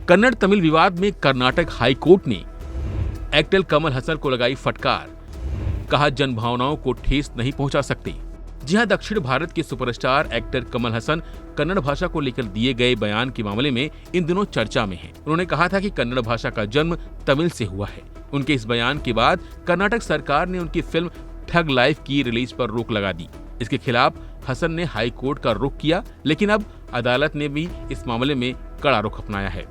कन्नड़ तमिल विवाद में Karnataka high court ने एक्टर कमल हसन को लगाई फटकार, कहा जनभावनाओं को ठेस नहीं पहुंचा सकते। जी हां, दक्षिण भारत के सुपरस्टार एक्टर कमल हसन कन्नड़ भाषा को लेकर दिए गए बयान के मामले में इन दिनों चर्चा में हैं। उन्होंने कहा था कि कन्नड़ भाषा का जन्म तमिल से हुआ है। उनके इस बयान के बाद कर्नाटक सरकार ने उनकी फिल्म ठग लाइफ की रिलीज पर रोक लगा दी। इसके खिलाफ हसन ने हाई कोर्ट का रुख किया, लेकिन अब अदालत ने भी इस मामले में कड़ा रुख अपनाया है।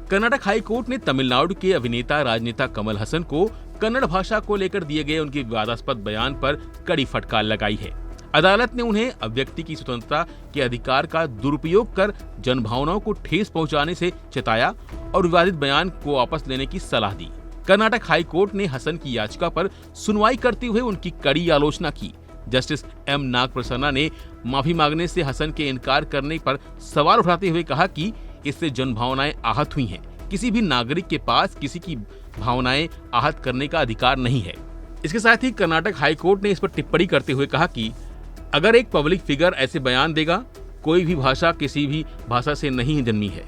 कर्नाटक हाई कोर्ट ने तमिलनाडु के अभिनेता राजनेता कमल हसन को कन्नड़ भाषा को लेकर दिए गए उनके विवादास्पद बयान पर कड़ी फटकार लगाई है। अदालत ने उन्हें अभिव्यक्ति की स्वतंत्रता के अधिकार का दुरुपयोग कर जनभावनाओं को ठेस पहुंचाने से चेताया और विवादित बयान को वापस लेने की सलाह दी। कर्नाटक हाई कोर्ट ने हसन की याचिका पर सुनवाई करते हुए उनकी कड़ी आलोचना की। जस्टिस एम नागप्रसन्ना ने माफी मांगने से हसन के इनकार करने पर सवाल उठाते हुए कहा कि इससे जनभावनाएं आहत हुई हैं। किसी भी नागरिक के पास किसी की भावनाएं आहत करने का अधिकार नहीं है। इसके साथ ही कर्नाटक हाई कोर्ट ने इस पर टिप्पणी करते हुए कहा कि अगर एक पब्लिक फिगर ऐसे बयान देगा, कोई भी भाषा किसी भी भाषा से नहीं जन्मी है,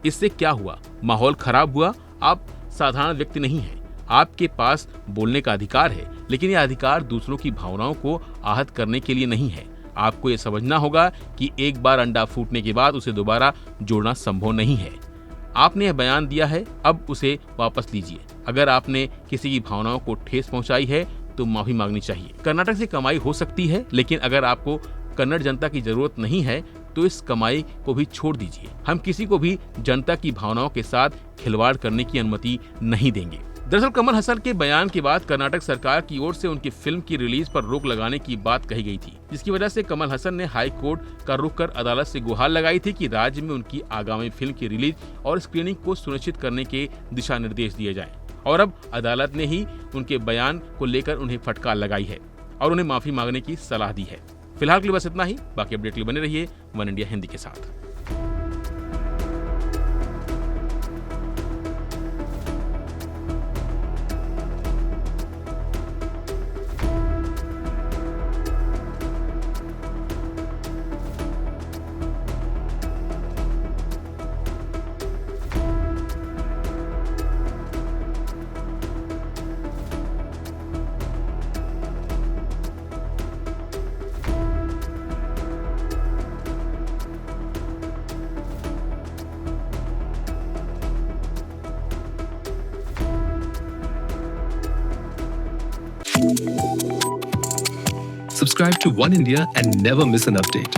इससे क्या हुआ? माहौल खराब हुआ। आप साधारण व्यक्ति नहीं हैं, आपके पास बोलने का अधिकार है, लेकिन यह अधिकार दूसरों की भावनाओं को आहत करने के लिए नहीं है। आपको यह समझना होगा कि एक बार अंडा फूटने के बाद उसे दोबारा जोड़ना संभव नहीं है। आपने यह बयान दिया है, अब उसे वापस लीजिए। अगर आपने किसी की भावनाओं को ठेस पहुंचाई है तो माफी मांगनी चाहिए। कर्नाटक से कमाई हो सकती है, लेकिन अगर आपको कन्नड़ जनता की जरूरत नहीं है तो इस कमाई को भी छोड़ दीजिए। हम किसी को भी जनता की भावनाओं के साथ खिलवाड़ करने की अनुमति नहीं देंगे। दरअसल कमल हसन के बयान के बाद कर्नाटक सरकार की ओर से उनकी फिल्म की रिलीज पर रोक लगाने की बात कही गई थी, जिसकी वजह से कमल हसन ने हाई कोर्ट का रुख कर अदालत से गुहार लगाई थी कि राज्य में उनकी आगामी फिल्म की रिलीज और स्क्रीनिंग को सुनिश्चित करने के दिशा निर्देश दिए जाएं। और अब अदालत ने ही उनके बयान को लेकर उन्हें फटकार लगाई है और उन्हें माफी मांगने की सलाह दी है। फिलहाल के लिए बस इतना ही। बाकी अपडेट के लिए बने रहिए वन इंडिया हिंदी के साथ। Subscribe to One India and never miss an update.